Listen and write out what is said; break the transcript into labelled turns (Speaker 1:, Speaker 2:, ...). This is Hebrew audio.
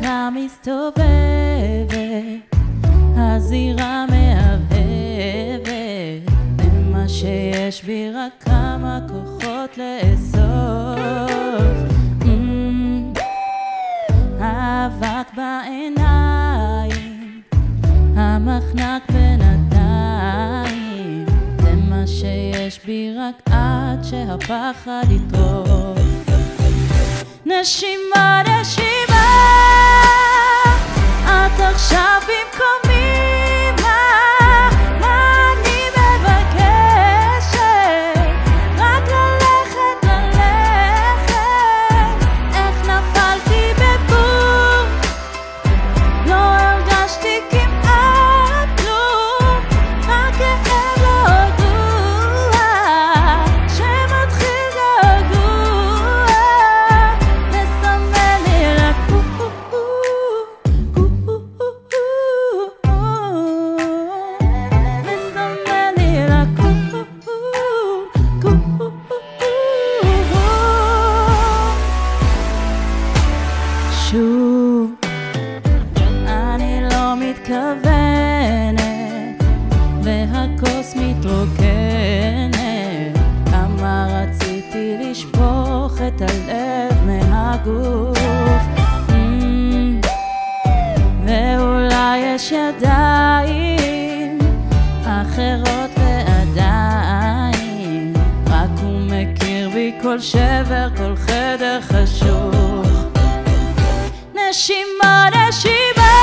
Speaker 1: העולם מסתובבת, הזירה מהבהבת, ומה שיש בי רק כמה כוחות לאסוף. האבק בעיניים, המחנק בינתיים, זה מה שיש בי רק עד שהפחד יטרוף. נשימה, נשימה, את עכשיו במקומי, מה אני מבקשת? רק ללכת, איך נפלתי בבום, לא הרגשתי כמעט כלום, הכאב לא רגוע, שמתחיל געגוע, מסמל לי רק מסמל לי רק שוב. אני לא מתכוונת והכוס מתרוקנת, כמה רציתי לשפוך את הלב מהגוף. ואולי יש ידיים אחרות ועדיין, רק הוא מכיר בי כל שבר, כל חדר חשוך. נשימה, נשימה,